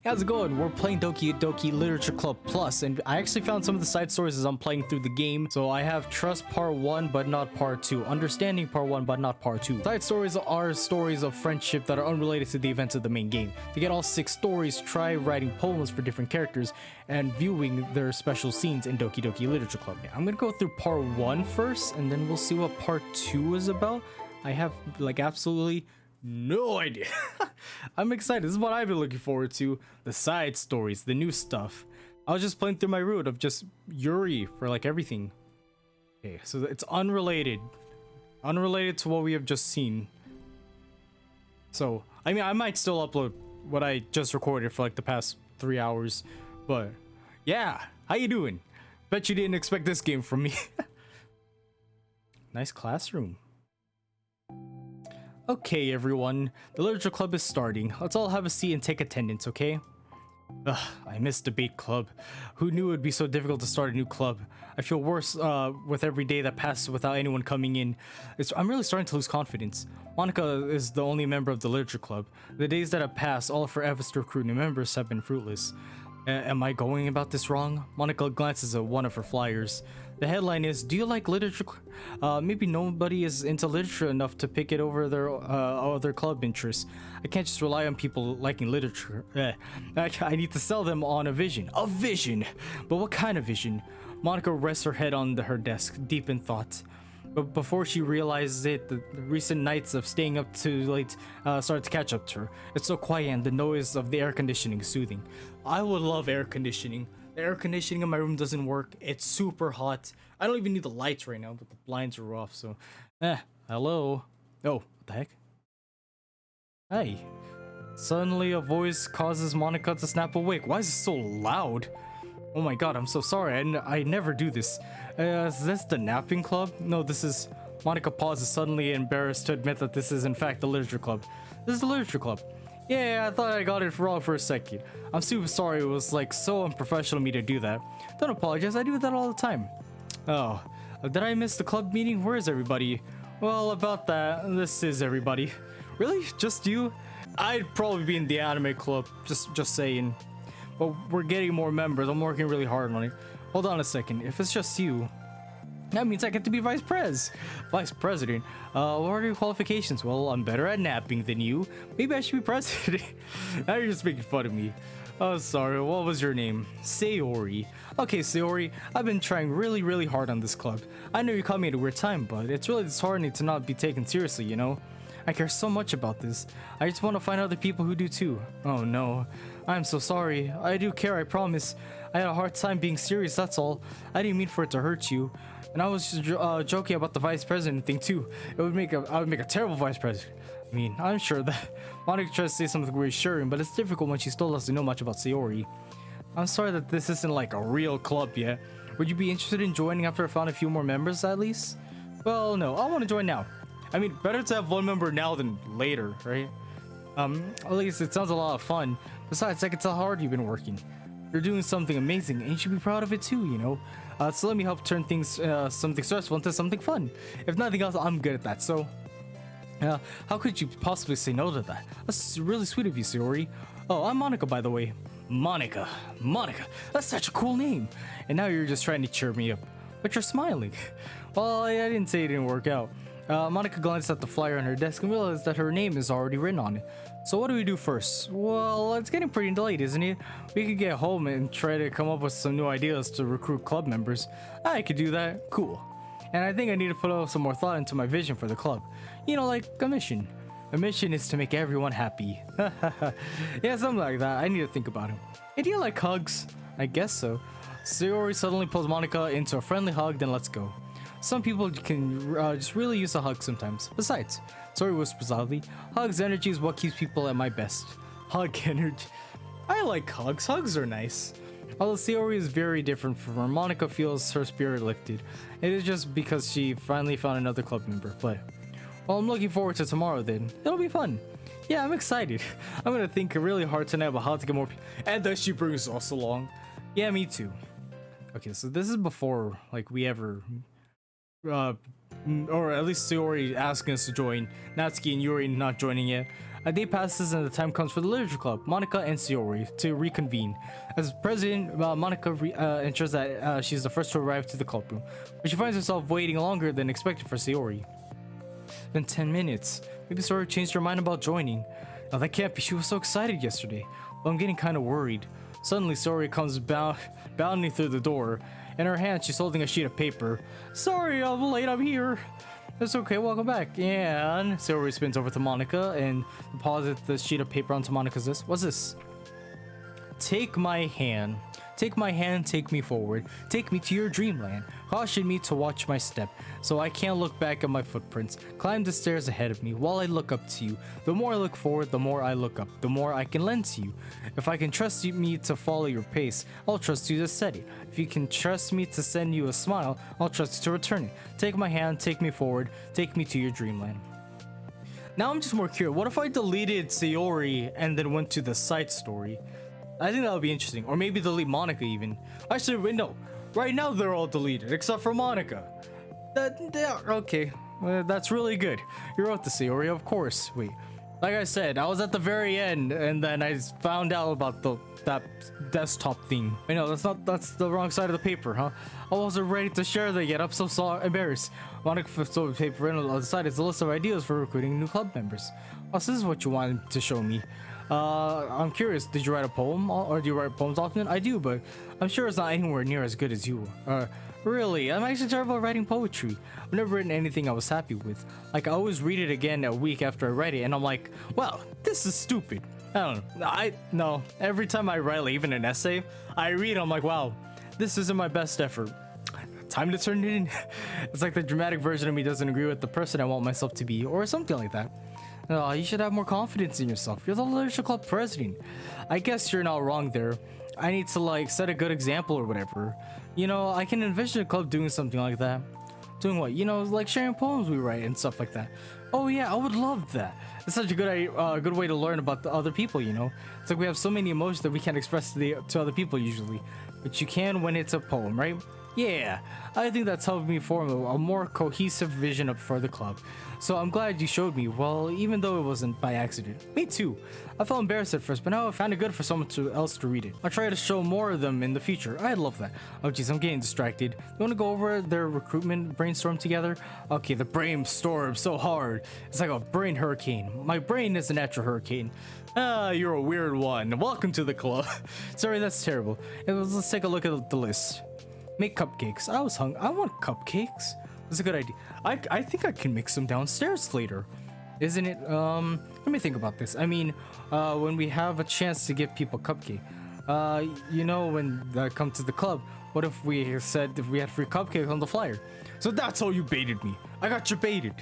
How's it going? We're playing Doki Doki Literature Club Plus, and I actually found some of the side stories as I'm playing through the game. So I have Trust Part 1 but not Part 2, Understanding Part 1 but not Part 2. Side stories are stories of friendship that are unrelated to the events of the main game. To get all 6 stories, try writing poems for different characters and viewing their special scenes in Doki Doki Literature Club. I'm gonna go through Part 1 first, and then we'll see what Part 2 is about. I have like absolutely no idea. I'm excited. This is what I've been looking forward to. The side stories, the new stuff. I was just playing through my route of just Yuri for like everything. Okay, so it's unrelated to what we have just seen. So I mean, I might still upload what I just recorded for like the past 3 hours, but yeah, how you doing? Bet you didn't expect this game from me. Nice classroom. Okay, everyone, the literature club is starting. Let's all have a seat and take attendance, okay? Ugh, I missed debate club. Who knew it would be so difficult to start a new club? I feel worse with every day that passes without anyone coming in. I'm really starting to lose confidence. Monika is the only member of the literature club. The days that have passed, all of her efforts to recruit new members have been fruitless. Am I going about this wrong? Monika glances at one of her flyers. The headline is, "Do you like literature?" Maybe nobody is into literature enough to pick it over their other club interests. I can't just rely on people liking literature. I need to sell them on a vision. A vision! But what kind of vision? Monika rests her head on her desk, deep in thought. But before she realizes it, the recent nights of staying up too late started to catch up to her. It's so quiet and the noise of the air conditioning is soothing. I would love air conditioning. The air conditioning in my room doesn't work. It's super hot. I don't even need the lights right now, but the blinds are off, so... hello? Oh, what the heck? Hey. Suddenly a voice causes Monika to snap awake. Why is it so loud? Oh my god, I'm so sorry. I never do this. Is this the napping club? No, this is... Monika pauses, suddenly embarrassed to admit that this is in fact the literature club. This is the literature club. Yeah, I thought I got it wrong for a second. I'm super sorry. It was like so unprofessional of me to do that. Don't apologize. I do that all the time. Oh, did I miss the club meeting? Where is everybody? Well, about that, this is everybody. Really? Just you? I'd probably be in the anime club. Just saying. But we're getting more members. I'm working really hard on it. Hold on a second. If it's just you, that means I get to be vice president. What are your qualifications? Well, I'm better at napping than you. Maybe I should be president. Now you're just making fun of me. Oh, sorry. What was your name? Sayori. Okay, Sayori. I've been trying really hard on this club. I know you caught me at a weird time, but it's really disheartening to not be taken seriously, you know? I care so much about this. I just want to find other people who do too. Oh no. I'm so sorry. I do care, I promise. I had a hard time being serious, that's all. I didn't mean for it to hurt you. And I was just joking about the vice president thing too. I would make a terrible vice president. I mean, I'm sure that Monika tries to say something reassuring, but it's difficult when she still doesn't know much about Sayori. I'm sorry that this isn't like a real club yet. Would you be interested in joining after I found a few more members at least? Well, no, I want to join now. I mean, better to have one member now than later, right? At least it sounds a lot of fun. Besides, I can tell how hard you've been working. You're doing something amazing, and you should be proud of it too, you know? So let me help turn things, something stressful into something fun. If nothing else, I'm good at that, so... how could you possibly say no to that? That's really sweet of you, Sayori. Oh, I'm Monika, by the way. Monika. That's such a cool name. And now you're just trying to cheer me up. But you're smiling. Well, I didn't say it didn't work out. Monika glanced at the flyer on her desk and realized that her name is already written on it. So what do we do first? Well, it's getting pretty late, isn't it? We could get home and try to come up with some new ideas to recruit club members. I could do that. Cool. And I think I need to put some more thought into my vision for the club. You know, like a mission. A mission is to make everyone happy. Yeah, something like that. I need to think about it. Hey, do you like hugs? I guess so. Sayori suddenly pulls Monika into a friendly hug, then let's go. Some people can just really use a hug sometimes. Besides, Sayori whispers loudly, hugs energy is what keeps people at my best. Hug energy. I like hugs. Hugs are nice. Although Sayori is very different from her, Monika feels her spirit lifted. It is just because she finally found another club member. But, well, I'm looking forward to tomorrow then. It'll be fun. Yeah, I'm excited. I'm gonna think really hard tonight about how to get more people. And that she brings us along. Yeah, me too. Okay, so this is before, like, we ever... or at least Sayori asking us to join, Natsuki and Yuri not joining yet. A day passes and the time comes for the literature club, Monika and Sayori, to reconvene. As president, Monika ensures that she's the first to arrive to the club room, but she finds herself waiting longer than expected for Sayori. It's been 10 minutes. Maybe Sayori changed her mind about joining. No, that can't be. She was so excited yesterday. But I'm getting kind of worried. Suddenly, Sayori comes bounding through the door. In her hand, she's holding a sheet of paper. Sorry, I'm late. I'm here. It's okay, welcome back. And Sayori spins over to Monika and deposits the sheet of paper onto Monika's desk. What's this? Take my hand. Take my hand, take me forward. Take me to your dreamland. Caution me to watch my step, so I can't look back at my footprints. Climb the stairs ahead of me while I look up to you. The more I look forward, the more I look up, the more I can lend to you. If I can trust me to follow your pace, I'll trust you to set it. If you can trust me to send you a smile, I'll trust you to return it. Take my hand, take me forward, take me to your dreamland. Now I'm just more curious. What if I deleted Sayori and then went to the side story? I think that would be interesting. Or maybe delete Monika even. Actually, wait, no. Right now they're all deleted except for Monika. Okay. That's really good. You wrote the Sayori, of course. Wait. Like I said, I was at the very end and then I found out about that desktop thing. I know, that's the wrong side of the paper, huh? I wasn't ready to share that yet. I'm so sorry, embarrassed. Monika flips over the paper and on the side is a list of ideas for recruiting new club members. Oh, so this is what you wanted to show me. I'm curious, did you write a poem or do you write poems often? I do, but I'm sure it's not anywhere near as good as you. Really, I'm actually terrible at writing poetry. I've never written anything I was happy with. Like, I always read it again a week after I write it and I'm like, well, this is stupid. I don't know. No, every time I write, like, even an essay, I read, I'm like, wow, this isn't my best effort. Time to turn it in. It's like the dramatic version of me doesn't agree with the person I want myself to be or something like that. You should have more confidence in yourself. You're the literature club president. I guess you're not wrong there. I need to like set a good example or whatever. You know, I can envision a club doing something like that. Doing what? You know, like sharing poems we write and stuff like that. Oh yeah, I would love that. It's such a good way to learn about the other people, you know? It's like we have so many emotions that we can't express to other people usually. But you can when it's a poem, right? Yeah, I think that's helped me form a more cohesive vision for the club. So I'm glad you showed me, well, even though it wasn't by accident. Me too. I felt embarrassed at first, but now I found it good for someone else to read it. I'll try to show more of them in the future. I'd love that. Oh geez, I'm getting distracted. You want to go over their recruitment brainstorm together? Okay, the brainstorm so hard. It's like a brain hurricane. My brain is a natural hurricane. You're a weird one. Welcome to the club. Sorry, that's terrible. Let's take a look at the list. Make cupcakes. I was hungry. I want cupcakes. That's a good idea. I think I can mix them downstairs later. Isn't it? Let me think about this. I mean, when we have a chance to give people cupcake, you know, when they come to the club, what if we said if we had free cupcakes on the flyer? So that's how you baited me. I got you baited.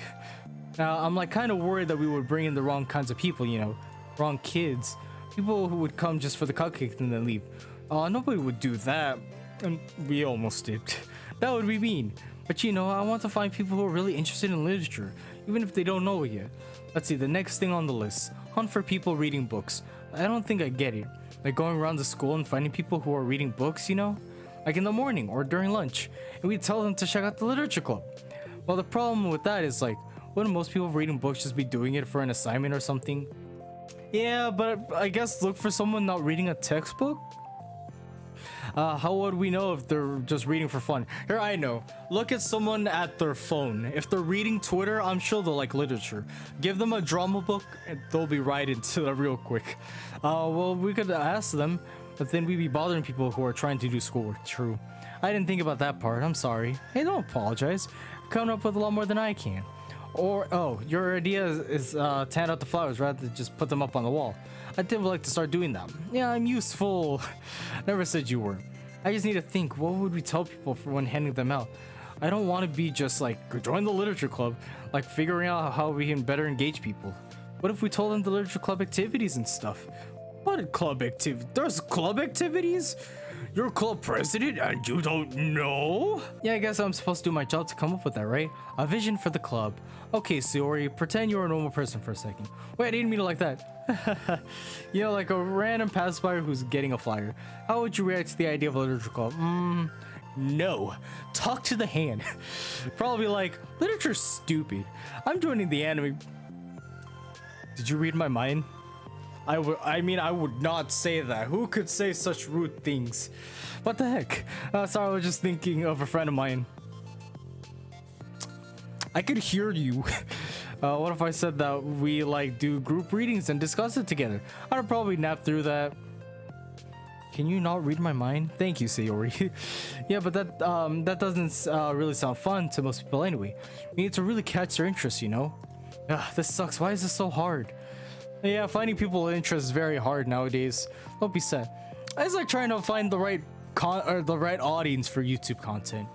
Now, I'm like kind of worried that we would bring in the wrong kinds of people, you know, wrong kids. People who would come just for the cupcakes and then leave. Nobody would do that. And we almost did. That would be mean. But you know, I want to find people who are really interested in literature, even if they don't know it yet. Let's see, the next thing on the list. Hunt for people reading books. I don't think I get it. Like going around the school and finding people who are reading books, you know? Like in the morning or during lunch. And we tell them to check out the literature club. Well, the problem with that is like, wouldn't most people reading books just be doing it for an assignment or something? Yeah, but I guess look for someone not reading a textbook? How would we know if they're just reading for fun? Here, I know. Look at someone at their phone. If they're reading Twitter, I'm sure they'll like literature. Give them a drama book and they'll be right into it real quick. Well, we could ask them, but then we'd be bothering people who are trying to do schoolwork. True. I didn't think about that part. I'm sorry. Hey, don't apologize. You're coming up with a lot more than I can. Or, oh, your idea is tan out the flowers rather than just put them up on the wall. I did like to start doing that. Yeah, I'm useful. Never said you were. I just need to think, what would we tell people for when handing them out? I don't want to be just like, join the literature club, like figuring out how we can better engage people. What if we told them the literature club activities and stuff? What club activity? There's club activities? You're club president and you don't know? Yeah, I guess I'm supposed to do my job to come up with that, right? A vision for the club. Okay, Sayori, pretend you're a normal person for a second. Wait, I didn't mean it like that. You know, like a random passerby who's getting a flyer. How would you react to the idea of a literature club? No. Talk to the hand. Probably like, literature's stupid. I'm joining the anime. Did you read my mind? I mean, I would not say that. Who could say such rude things? What the heck? Sorry, I was just thinking of a friend of mine. I could hear you. What if I said that we like do group readings and discuss it together? I'd probably nap through that. Can you not read my mind? Thank you, Sayori. Yeah, but that doesn't really sound fun to most people anyway. We need to really catch their interest, you know? Ugh, this sucks. Why is this so hard? Yeah, finding people of interest is very hard nowadays. Don't be sad. It's like trying to find the right audience for YouTube content.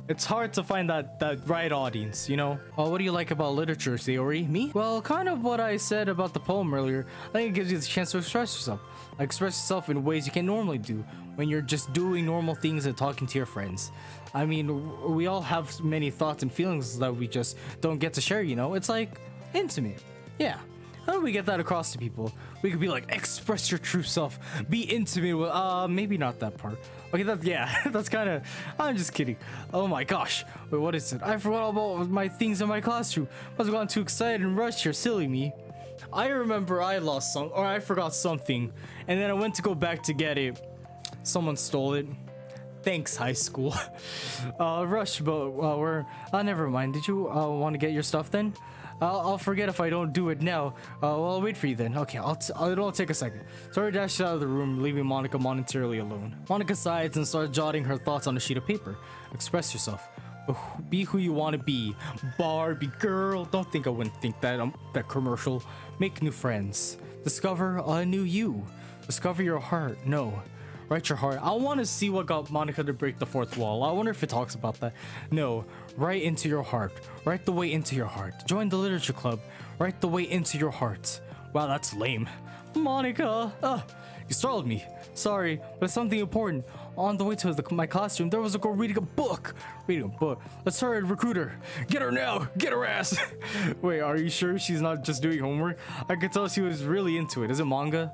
It's hard to find that right audience, you know? What do you like about literature, Sayori? Me? Well, kind of what I said about the poem earlier. I think it gives you the chance to express yourself. Like, express yourself in ways you can't normally do when you're just doing normal things and talking to your friends. I mean, we all have many thoughts and feelings that we just don't get to share, you know? It's like intimate. Yeah. How do we get that across to people? We could be like, express your true self, be intimate with, maybe not that part. Okay, that's kind of, I'm just kidding. Oh my gosh. Wait, what is it? I forgot about my things in my classroom. I was gotten too excited and rushed here, silly me. I remember I lost some, or I forgot something, and then I went to go back to get it. Someone stole it. Thanks, high school. Rush, but never mind. Did you want to get your stuff then? I'll forget if I don't do it now. Well, I'll wait for you then. Okay, it'll take a second. Sayori dashes out of the room, leaving Monika momentarily alone. Monika sighs and starts jotting her thoughts on a sheet of paper. Express yourself. Be who you want to be. Barbie girl. Don't think I wouldn't think that commercial. Make new friends. Discover a new you. Discover your heart. No. Write your heart. I want to see what got Monika to break the fourth wall. I wonder if it talks about that. No. Write into your heart. Write the way into your heart. Join the literature club. Write the way into your heart. Wow, that's lame. Monika! You startled me. Sorry, but it's something important. On the way to my classroom, there was a girl reading a book. Let's hurry, recruiter. Get her now. Get her ass. Wait, are you sure she's not just doing homework? I could tell she was really into it. Is it manga?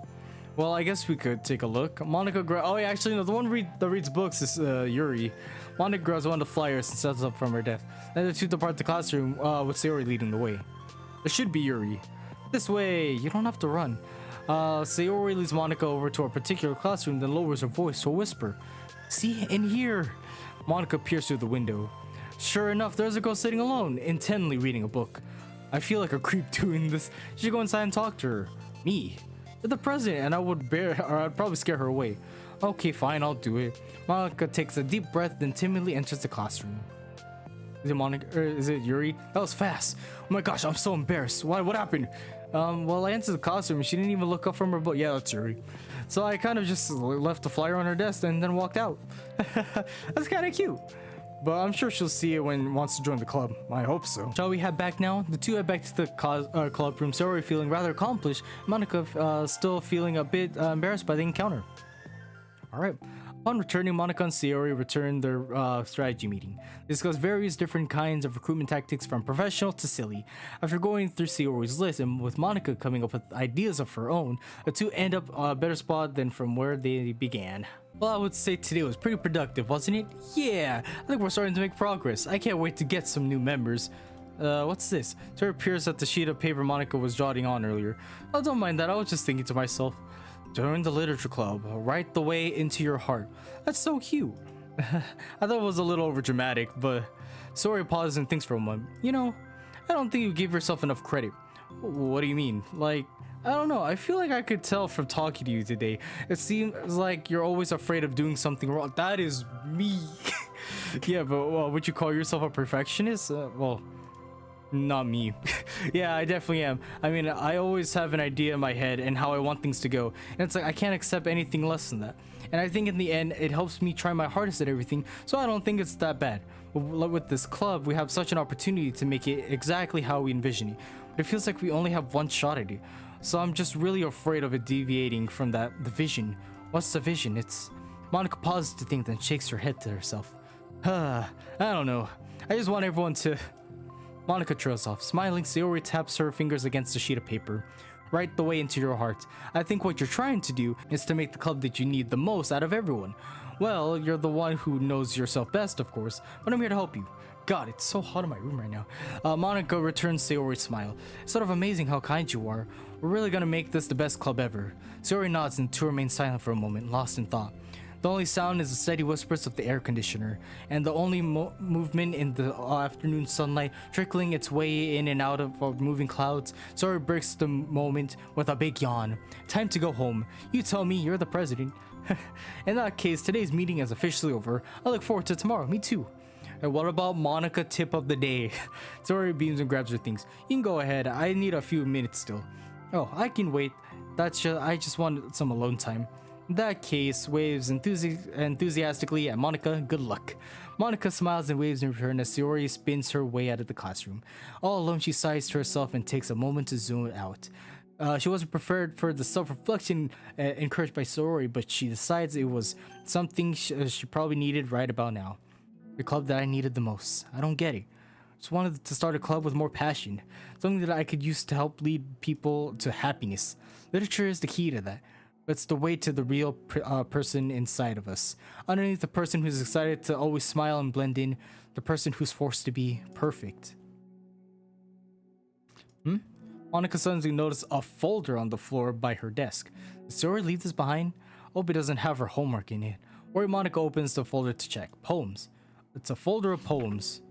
Well, I guess we could take a look. Monika oh, yeah, actually, no, the one that reads books is Yuri. Monika grabs one of the flyers and sets up from her desk. Then the two depart the classroom with Sayori leading the way. It should be Yuri. This way, you don't have to run. Sayori leads Monika over to a particular classroom, then lowers her voice to a whisper. See, in here. Monika peers through the window. Sure enough, there's a girl sitting alone, intently reading a book. I feel like a creep doing this. You should go inside and talk to her. Me? You're the president, and I'd probably scare her away. Okay, fine, I'll do it. Monika takes a deep breath, then timidly enters the classroom. Is it Monika, or is it Yuri? That was fast. Oh my gosh, I'm so embarrassed. What happened? Well, I entered the classroom and she didn't even look up from her book. Yeah, that's Yuri. So I kind of just left the flyer on her desk and then walked out. That's kind of cute. But I'm sure she'll see it when wants to join the club. I hope so. Shall we head back now? The two head back to the club room, Sayori feeling rather accomplished, Monika still feeling a bit embarrassed by the encounter. Alright. Upon returning, Monika and Sayori return their strategy meeting. They discuss various different kinds of recruitment tactics from professional to silly. After going through Sayori's list and with Monika coming up with ideas of her own, the two end up a better spot than from where they began. Well, I would say today was pretty productive, wasn't it? Yeah, I think we're starting to make progress. I can't wait to get some new members. What's this? Sayori appears at the sheet of paper Monika was jotting on earlier. Oh, don't mind that, I was just thinking to myself. Join the literature club. Write the way into your heart. That's so cute. I thought it was a little overdramatic, but Sayori pauses and thinks for a moment. You know, I don't think you give yourself enough credit. What do you mean? Like, I don't know. I feel like I could tell from talking to you today. It seems like you're always afraid of doing something wrong. That is me. Yeah, but would you call yourself a perfectionist? Well, not me. Yeah, I definitely am. I mean, I always have an idea in my head and how I want things to go, and it's like I can't accept anything less than that. And I think in the end it helps me try my hardest at everything, so I don't think it's that bad. With this club, we have such an opportunity to make it exactly how we envision it, but it feels like we only have one shot at it. So I'm just really afraid of it deviating from the vision. What's the vision? It's... Monika pauses to think, then shakes her head to herself. I don't know. I just want everyone to... Monika trails off. Smiling, Sayori taps her fingers against the sheet of paper. right the way into your heart. I think what you're trying to do is to make the club that you need the most out of everyone. Well, you're the one who knows yourself best, of course, but I'm here to help you. God, it's so hot in my room right now. Monika returns Sayori's smile. It's sort of amazing how kind you are. We're really gonna make this the best club ever. Sayori nods and the two remain silent for a moment, lost in thought. The only sound is the steady whispers of the air conditioner, and the only movement in the afternoon sunlight trickling its way in and out of moving clouds. Sayori breaks the moment with a big yawn. Time to go home. You tell me, you're the president. In that case, today's meeting is officially over. I look forward to tomorrow. Me too. And what about Monika tip of the day? Sayori beams and grabs her things. You can go ahead. I need a few minutes still. Oh, I can wait. I just want some alone time. In that case, waves enthusiastically at Monika. Good luck. Monika smiles and waves in return as Sayori spins her way out of the classroom. All alone, she sighs to herself and takes a moment to zoom out. She wasn't prepared for the self-reflection encouraged by Sayori, but she decides it was something she probably needed right about now. The club that I needed the most. I don't get it. Just wanted to start a club with more passion. Something that I could use to help lead people to happiness. Literature is the key to that. It's the way to the real person inside of us. Underneath the person who's excited to always smile and blend in, the person who's forced to be perfect. Monika suddenly noticed a folder on the floor by her desk. Did Sayori leave this behind? Hope it doesn't have her homework in it. Worried, Monika opens the folder to check. Poems. It's a folder of poems.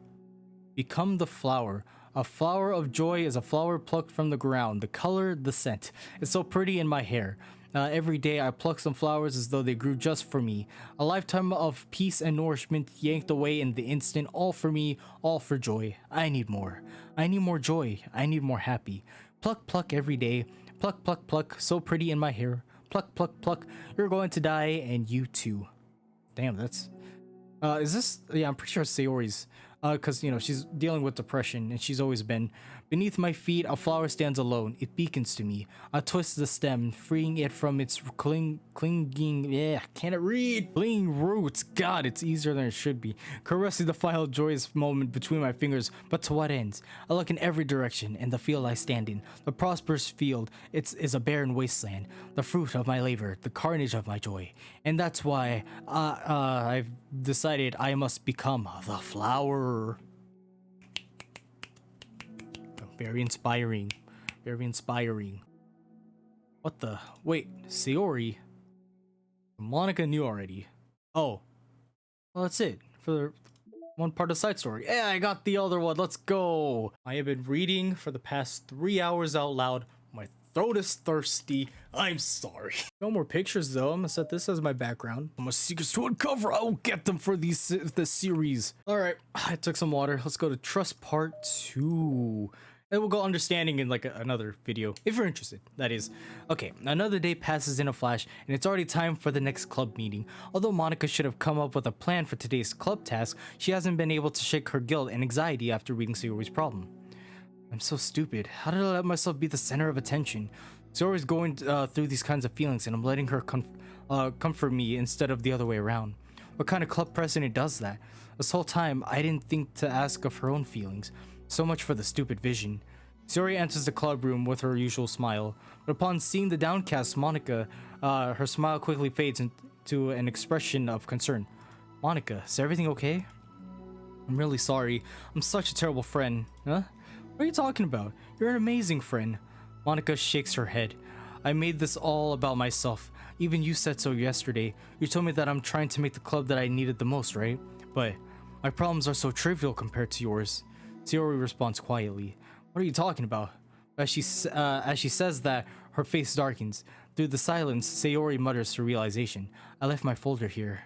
Become the flower. A flower of joy is a flower plucked from the ground. The color, the scent. It's so pretty in my hair. Every day I pluck some flowers as though they grew just for me. A lifetime of peace and nourishment yanked away in the instant. All for me, all for joy. I need more. I need more joy. I need more happy. Pluck, pluck every day. Pluck, pluck, pluck. So pretty in my hair. Pluck, pluck, pluck. You're going to die and you too. Damn, that's... is this... Yeah, I'm pretty sure it's Sayori's. Because, you know, she's dealing with depression, and she's always been. Beneath my feet, a flower stands alone. It beacons to me. I twist the stem, freeing it from its clinging roots. God, it's easier than it should be. Caressing the final joyous moment between my fingers, but to what ends? I look in every direction, and the field I stand in, the prosperous field, is a barren wasteland. The fruit of my labor, the carnage of my joy. And that's why I've decided I must become the flower. Very inspiring. Very inspiring. What the? Wait, Sayori? Monika knew already. Oh. Well, that's it for the one part of the side story. Yeah, I got the other one. Let's go. I have been reading for the past 3 hours out loud. My throat is thirsty. I'm sorry. No more pictures though. I'm gonna set this as my background. I'm a secrets to uncover. I will get them for this series. All right, I took some water. Let's go to Trust Part 2. And we'll go understanding in like another video, if you're interested, that is. Okay, another day passes in a flash, and it's already time for the next club meeting. Although Monika should have come up with a plan for today's club task, she hasn't been able to shake her guilt and anxiety after reading Sayori's problem. I'm so stupid. How did I let myself be the center of attention? Sayori's going through these kinds of feelings, and I'm letting her comfort me instead of the other way around. What kind of club president does that? This whole time, I didn't think to ask of her own feelings. So much for the stupid vision. Sayori enters the club room with her usual smile, but upon seeing the downcast Monika, her smile quickly fades into an expression of concern. Monika, is everything okay? I'm really sorry. I'm such a terrible friend. Huh? What are you talking about? You're an amazing friend. Monika shakes her head. I made this all about myself. Even you said so yesterday. You told me that I'm trying to make the club that I needed the most, right? But my problems are so trivial compared to yours. Sayori responds quietly. What are you talking about? As she says that, her face darkens. Through the silence, Sayori mutters her realization. I left my folder here.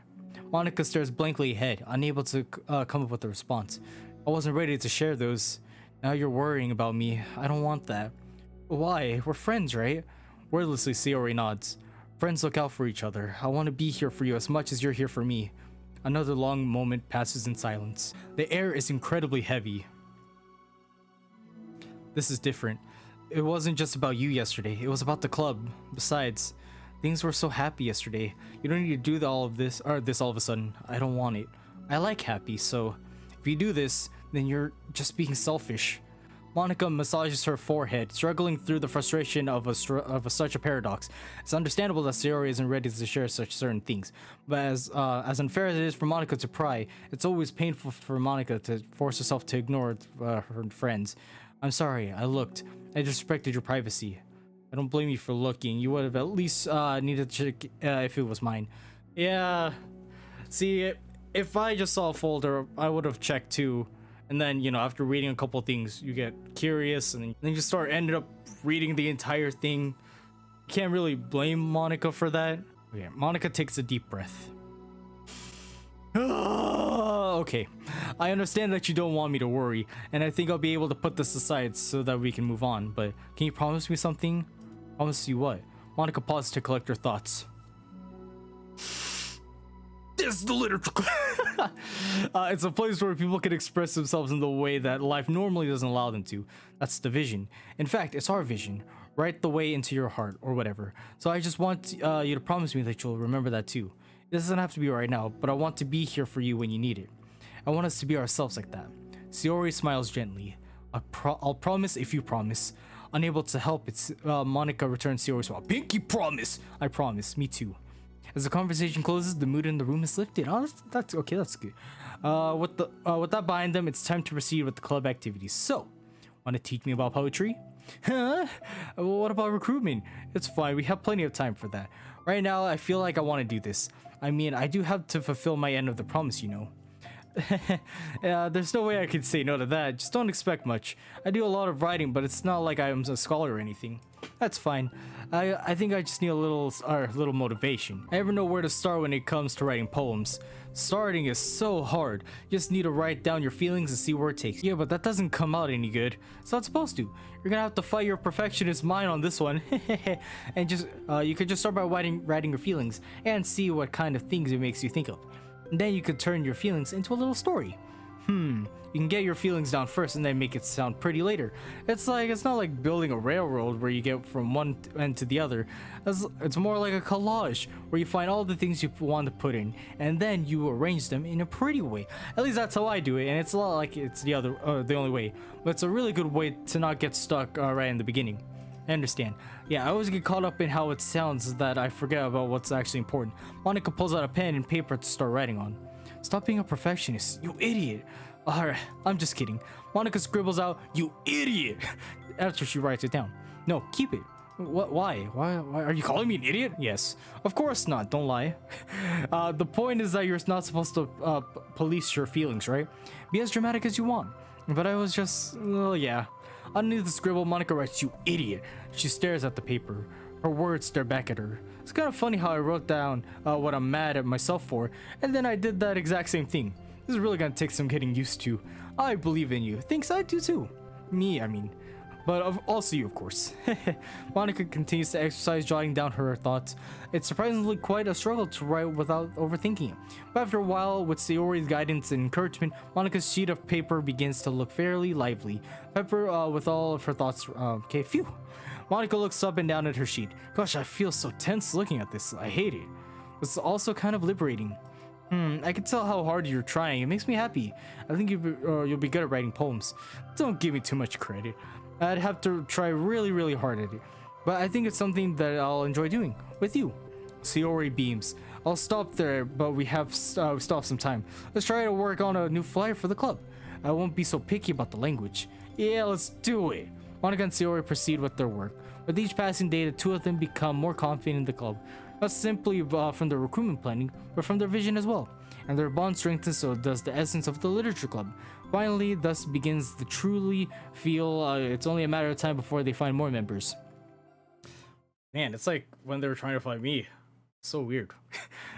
Monika stares blankly ahead, unable to come up with a response. I wasn't ready to share those. Now you're worrying about me. I don't want that. Why? We're friends, right? Wordlessly, Sayori nods. Friends look out for each other. I want to be here for you as much as you're here for me. Another long moment passes in silence. The air is incredibly heavy. This is different. It wasn't just about you yesterday. It was about the club. Besides, things were so happy yesterday. You don't need to do all of this all of a sudden. I don't want it. I like happy, so if you do this, then you're just being selfish. Monika massages her forehead, struggling through the frustration of such a paradox. It's understandable that Sayori isn't ready to share such certain things, but as unfair as it is for Monika to pry, it's always painful for Monika to force herself to ignore her friends. I'm sorry, I looked. I disrespected your privacy. I don't blame you for looking. You would have at least needed to check if it was mine. Yeah. See, if I just saw a folder, I would have checked too. And then, you know, after reading a couple things, you get curious and then you ended up reading the entire thing. Can't really blame Monika for that. Okay, Monika takes a deep breath. Okay, I understand that you don't want me to worry, and I think I'll be able to put this aside so that we can move on, but can you promise me something? Promise you what? Monika paused to collect her thoughts. This is the literature. It's a place where people can express themselves in the way that life normally doesn't allow them to. That's the vision. In fact, it's our vision. Right the way into your heart, or whatever. So I just want you to promise me that you'll remember that too. It doesn't have to be right now, but I want to be here for you when you need it. I want us to be ourselves like that. Sayori smiles gently. I'll promise if you promise. Unable to help it, Monika returns Sayori's smile. Pinky promise! I promise, me too. As the conversation closes, the mood in the room is lifted. Oh, that's okay, that's good. With that behind them, it's time to proceed with the club activities. So, want to teach me about poetry? Huh? What about recruitment? It's fine, we have plenty of time for that. Right now, I feel like I want to do this. I mean, I do have to fulfill my end of the promise, you know. Yeah, there's no way I could say no to that. Just don't expect much. I do a lot of writing, but it's not like I'm a scholar or anything. That's fine. I think I just need a little motivation. I never know where to start when it comes to writing poems. Starting is so hard. You just need to write down your feelings and see where it takes you. Yeah, but that doesn't come out any good. It's not supposed to. You're gonna have to fight your perfectionist mind on this one. And just you could just start by writing your feelings and see what kind of things it makes you think of. And then you could turn your feelings into a little story. You can get your feelings down first and then make it sound pretty later. It's not like building a railroad where you get from one end to the other. It's more like a collage where you find all the things you want to put in and then you arrange them in a pretty way. At least that's how I do it, and it's a lot like it's the only way. But it's a really good way to not get stuck right in the beginning. I understand. Yeah, I always get caught up in how it sounds that I forget about what's actually important. Monika pulls out a pen and paper to start writing on. Stop being a perfectionist, you idiot. Alright, I'm just kidding. Monika scribbles out, you idiot, after she writes it down. No, keep it. What? Why? Why are you calling me an idiot? Yes. Of course not, don't lie. The point is that you're not supposed to police your feelings, right? Be as dramatic as you want. But I was just, well, yeah. Underneath the scribble, Monika writes, you idiot. She stares at the paper. Her words stare back at her. It's kind of funny how I wrote down what I'm mad at myself for, and then I did that exact same thing. This is really gonna take some getting used to. I believe in you. Thinks I do too. Me, I mean. But also you, of course. Monika continues to exercise jotting down her thoughts. It's surprisingly quite a struggle to write without overthinking it. But after a while, with Sayori's guidance and encouragement, Monika's sheet of paper begins to look fairly lively. Pepper with all of her thoughts. Okay, phew. Monika looks up and down at her sheet. Gosh, I feel so tense looking at this. I hate it. It's also kind of liberating. I can tell how hard you're trying. It makes me happy. I think you'll be good at writing poems. Don't give me too much credit. I'd have to try really, really hard at it. But I think it's something that I'll enjoy doing with you. Sayori beams. I'll stop there, but we still have some time. Let's try to work on a new flyer for the club. I won't be so picky about the language. Yeah, let's do it. Monika and Sayori proceed with their work. With each passing day, the two of them become more confident in the club. Not simply from their recruitment planning, but from their vision as well. And their bond strengthens, so does the essence of the literature club. Finally, thus begins the truly feel it's only a matter of time before they find more members. Man, it's like when they were trying to find me. So weird.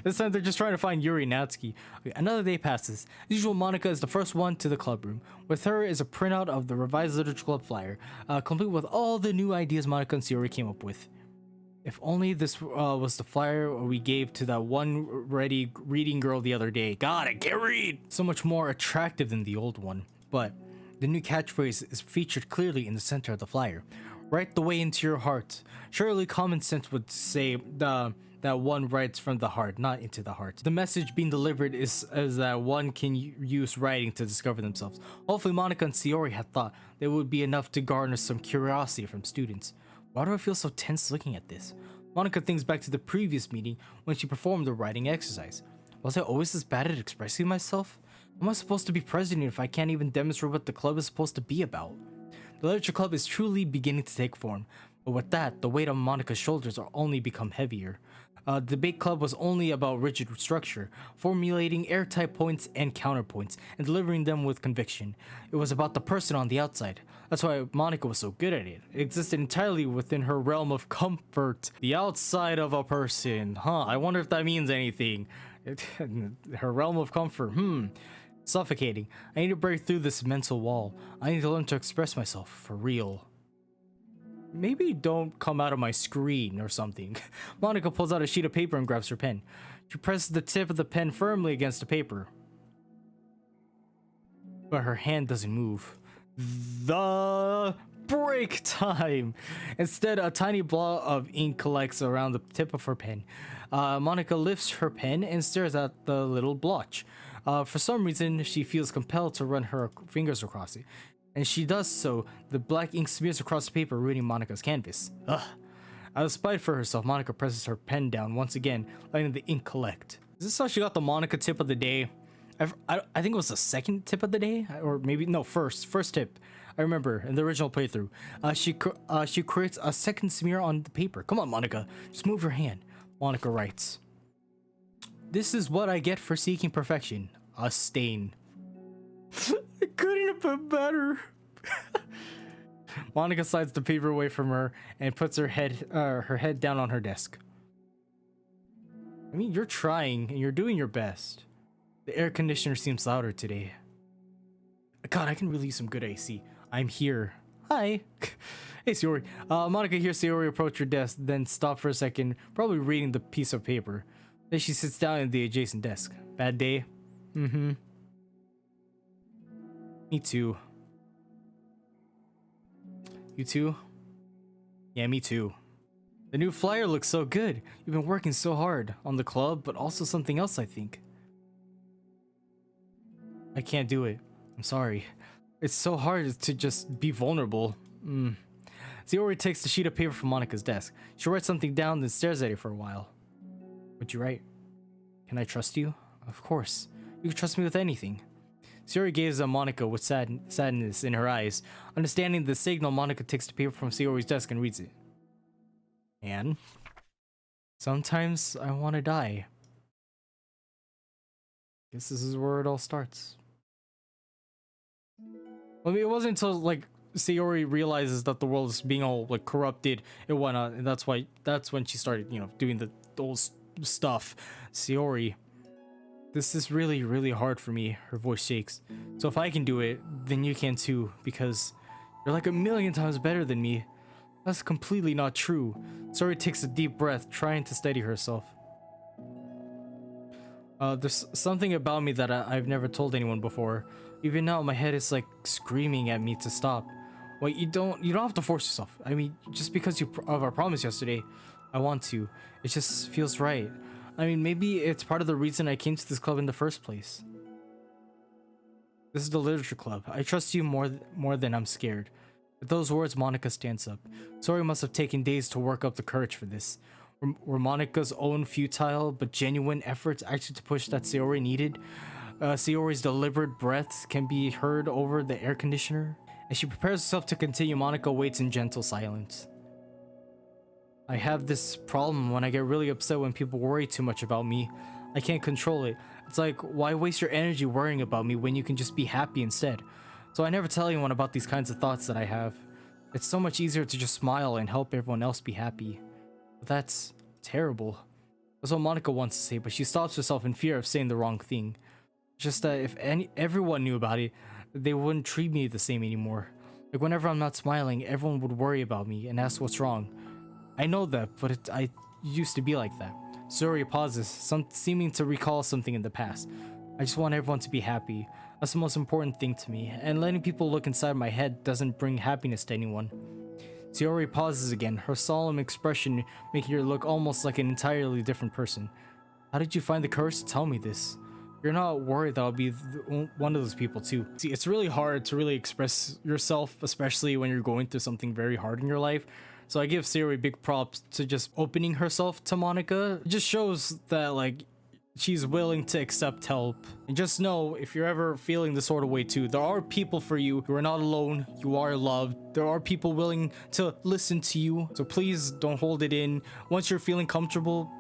This time they're just trying to find Yuri and Natsuki. Okay, another day passes. As usual, Monika is the first one to the club room. With her is a printout of the revised literature club flyer, complete with all the new ideas Monika and Sayori came up with. If only this was the flyer we gave to that one reading girl the other day. God, I can't read! So much more attractive than the old one. But the new catchphrase is featured clearly in the center of the flyer. Right the way into your heart. Surely common sense would say that one writes from the heart, not into the heart. The message being delivered is that one can use writing to discover themselves. Hopefully Monika and Sayori had thought that it would be enough to garner some curiosity from students. Why do I feel so tense looking at this? Monika thinks back to the previous meeting when she performed the writing exercise. Was I always this bad at expressing myself? How am I supposed to be president if I can't even demonstrate what the club is supposed to be about? The literature club is truly beginning to take form, but with that, the weight on Monika's shoulders will only become heavier. The debate club was only about rigid structure, formulating airtight points and counterpoints, and delivering them with conviction. It was about the person on the outside. That's why Monika was so good at it. It existed entirely within her realm of comfort. The outside of a person. I wonder if that means anything. Her realm of comfort. Suffocating. I need to break through this mental wall. I need to learn to express myself for real. Maybe don't come out of my screen or something. Monika pulls out a sheet of paper and grabs her pen. She presses the tip of the pen firmly against the paper, but her hand doesn't move. The break time! Instead, a tiny blob of ink collects around the tip of her pen. Monika lifts her pen and stares at the little blotch. For some reason, she feels compelled to run her fingers across it. And she does so, the black ink smears across the paper, ruining Monika's canvas. Out of spite for herself, Monika presses her pen down once again, letting the ink collect. Is this how she got the Monika tip of the day? I think it was the second tip of the day? Or maybe, no, first tip. I remember, in the original playthrough. She creates a second smear on the paper. Come on, Monika, just move your hand. Monika writes, "This is what I get for seeking perfection. A stain." I couldn't have put better. Monika slides the paper away from her and puts her head down on her desk. I mean, you're trying and you're doing your best. The air conditioner seems louder today. God, I can really use some good AC. I'm here. Hi. Hey, Sayori. Monika hears Sayori approach her desk, then stop for a second, probably reading the piece of paper. Then she sits down at the adjacent desk. Bad day? Me too. You too? Yeah, me too. The new flyer looks so good. You've been working so hard on the club, but also something else, I think. I can't do it. I'm sorry. It's so hard to just be vulnerable. Sayori takes the sheet of paper from Monika's desk. She writes something down, then stares at it for a while. What'd you write? Can I trust you? Of course. You can trust me with anything. Sayori gazes at Monika with sadness in her eyes. Understanding the signal, Monika takes the paper from Sayori's desk and reads it. And sometimes I want to die. Guess this is where it all starts. I mean, it wasn't until like Sayori realizes that the world is being all like corrupted and whatnot, and that's when she started, doing the old stuff. Sayori, this is really, really hard for me. Her voice shakes. So if I can do it, then you can too, because you're like a million times better than me. That's completely not true. Sayori takes a deep breath, trying to steady herself. There's something about me that I've never told anyone before. Even now, my head is like screaming at me to stop. Well, you don't have to force yourself. I mean, just because of our promise yesterday, I want to. It just feels right. I mean, maybe it's part of the reason I came to this club in the first place. This is the literature club. I trust you more than I'm scared. With those words, Monika stands up. Sayori must have taken days to work up the courage for this. Were Monika's own futile but genuine efforts actually to push that Sayori needed? Sayori's deliberate breaths can be heard over the air conditioner. As she prepares herself to continue, Monika waits in gentle silence. I have this problem when I get really upset when people worry too much about me. I can't control it. It's like, why waste your energy worrying about me when you can just be happy instead? So I never tell anyone about these kinds of thoughts that I have. It's so much easier to just smile and help everyone else be happy. But that's terrible. That's what Monika wants to say, but she stops herself in fear of saying the wrong thing. Just that if everyone knew about it, they wouldn't treat me the same anymore. Like whenever I'm not smiling, everyone would worry about me and ask what's wrong. I know that, but I used to be like that. Sayori pauses, seeming to recall something in the past. I just want everyone to be happy. That's the most important thing to me, and letting people look inside my head doesn't bring happiness to anyone. Sayori pauses again, her solemn expression making her look almost like an entirely different person. How did you find the courage to tell me this? You're not worried that I'll be one of those people too. See, it's really hard to really express yourself, especially when you're going through something very hard in your life. So I give Sayori big props to just opening herself to Monika. It just shows that like she's willing to accept help. And just know, if you're ever feeling this sort of way too, there are people for you. You are not alone. You are loved. There are people willing to listen to you. So please don't hold it in. Once you're feeling comfortable,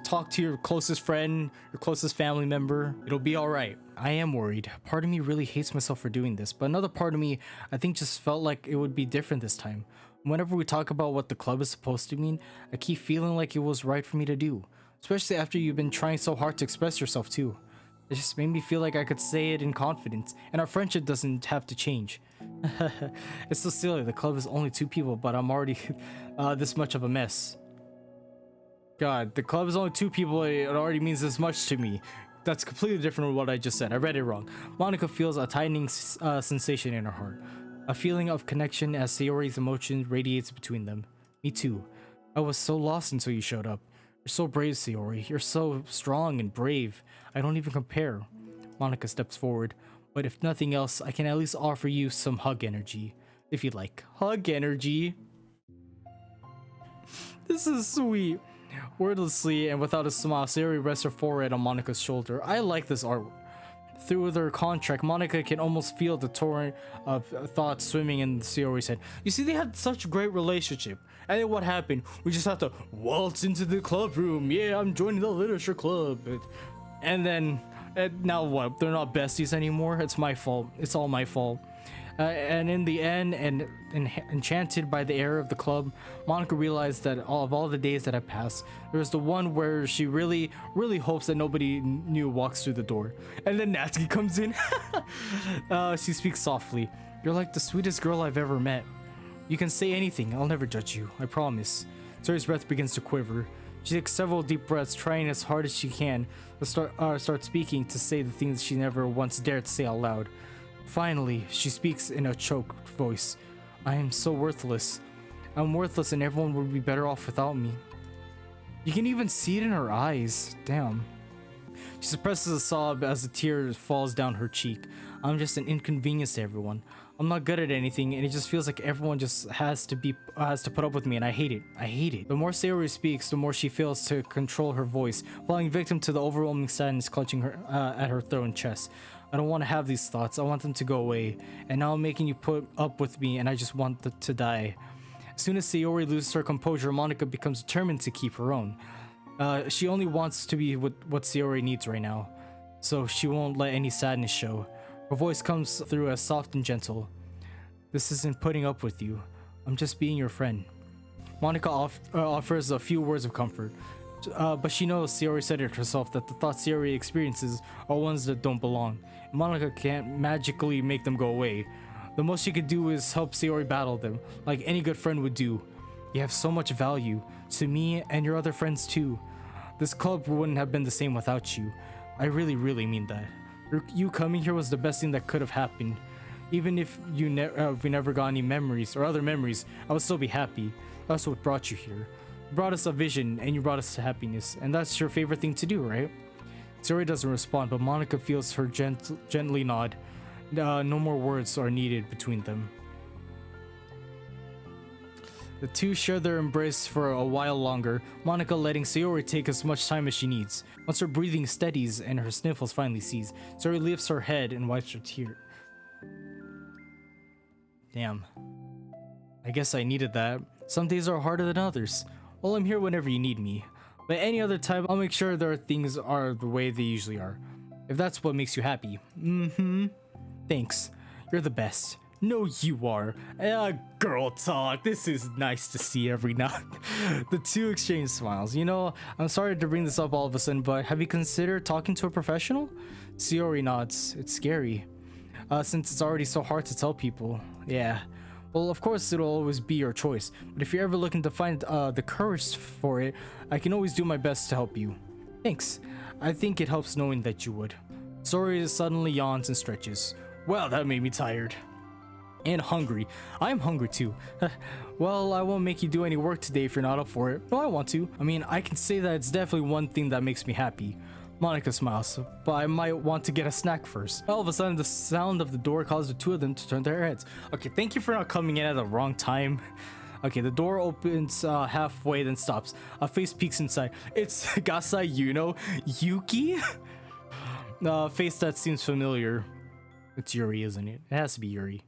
talk to your closest friend, your closest family member. It'll be all right. I am worried. Part of me really hates myself for doing this, but another part of me, I think, just felt like it would be different this time. Whenever we talk about what the club is supposed to mean, I keep feeling like it was right for me to do. Especially after you've been trying so hard to express yourself too. It just made me feel like I could say it in confidence, and our friendship doesn't have to change. It's so silly, the club is only 2 people, but I'm already this much of a mess. God, the club is only 2 people, it already means this much to me. That's completely different from what I just said. I read it wrong. Monika feels a tightening sensation in her heart. A feeling of connection as Sayori's emotion radiates between them. Me too. I was so lost until you showed up. You're so brave, Sayori. You're so strong and brave. I don't even compare. Monika steps forward. But if nothing else, I can at least offer you some hug energy. If you'd like. Hug energy? This is sweet. Wordlessly and without a smile, Sayori rests her forehead on Monika's shoulder. I like this artwork. Through their contract, Monika can almost feel the torrent of thoughts swimming in Sayori's head. You see, they had such a great relationship. And then what happened? We just have to waltz into the club room. Yeah, I'm joining the literature club. And then, now what? They're not besties anymore? It's my fault. It's all my fault. And in the end, and enchanted by the air of the club, Monika realized that all the days that have passed, there was the one where she really hopes that nobody new walks through the door. And then Natsuki comes in. She speaks softly. You're like the sweetest girl I've ever met. You can say anything. I'll never judge you. I promise. Sayori's breath begins to quiver. She takes several deep breaths, trying as hard as she can to start speaking, to say the things she never once dared to say out loud. Finally, she speaks in a choked voice. I am so worthless. I'm worthless and everyone would be better off without me. You can even see it in her eyes. Damn. She suppresses a sob as a tear falls down her cheek. I'm just an inconvenience to everyone. I'm not good at anything and it just feels like everyone just has to put up with me, and I hate it. I hate it. The more Sayori speaks, the more she fails to control her voice, falling victim to the overwhelming sadness clutching her at her throat and chest. I don't want to have these thoughts. I want them to go away. And now I'm making you put up with me and I just want to die. As soon as Sayori loses her composure, Monika becomes determined to keep her own. She only wants to be what Sayori needs right now. So she won't let any sadness show. Her voice comes through as soft and gentle. This isn't putting up with you. I'm just being your friend. Monika offers a few words of comfort. But she knows, Sayori said it herself, that the thoughts Sayori experiences are ones that don't belong. Monika can't magically make them go away. The most she could do is help Sayori battle them, like any good friend would do. You have so much value, to me and your other friends too. This club wouldn't have been the same without you. I really mean that. You coming here was the best thing that could have happened. Even if we never got any memories or other memories, I would still be happy. That's what brought you here. You brought us a vision and you brought us to happiness, and that's your favorite thing to do, right? Sayori doesn't respond, but Monika feels her gently nod. No more words are needed between them. The two share their embrace for a while longer, Monika letting Sayori take as much time as she needs. Once her breathing steadies and her sniffles finally cease, Sayori lifts her head and wipes her tear. Damn. I guess I needed that. Some days are harder than others. Well, I'm here whenever you need me. But any other time, I'll make sure things are the way they usually are. If that's what makes you happy. Thanks. You're the best. No, you are. Girl talk. This is nice to see every now. The two exchange smiles. You know, I'm sorry to bring this up all of a sudden, but have you considered talking to a professional? Sayori nods. It's scary. Since it's already so hard to tell people. Yeah. Well, of course, it'll always be your choice. But if you're ever looking to find the courage for it, I can always do my best to help you. Thanks. I think it helps knowing that you would. Sayori suddenly yawns and stretches. Wow, that made me tired. and hungry. I'm hungry too. Well, I won't make you do any work today if you're not up for it. No, I want to. I mean, I can say that it's definitely one thing that makes me happy. Monika smiles, but I might want to get a snack first. All of a sudden, the sound of the door caused the two of them to turn their heads. Okay, thank you for not coming in at the wrong time. Okay, the door opens halfway, then stops. A face peeks inside. It's Gasai Yuki? Face that seems familiar. It's Yuri, isn't it? It has to be Yuri.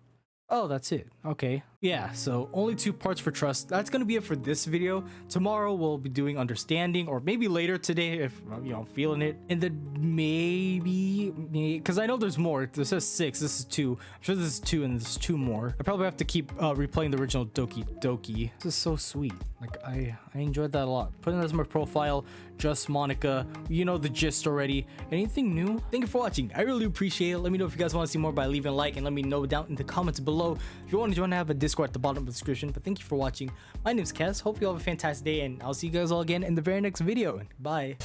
Oh, that's it. Okay. Yeah, so only 2 parts for trust. That's gonna be it for this video. Tomorrow we'll be doing understanding, or maybe later today if I'm feeling it. And then maybe because I know there's more. This says 6. This is 2. I'm sure this is 2, and there's 2 more. I probably have to keep replaying the original Doki Doki. This is so sweet. Like I enjoyed that a lot. Putting this in my profile. Just Monika. You know the gist already. Anything new? Thank you for watching. I really appreciate it. Let me know if you guys want to see more by leaving a like, and let me know down in the comments below if you want to join. I have a Discord at the bottom of the description. But thank you for watching. My name is Kes. Hope you all have a fantastic day, and I'll see you guys all again in the very next video. Bye.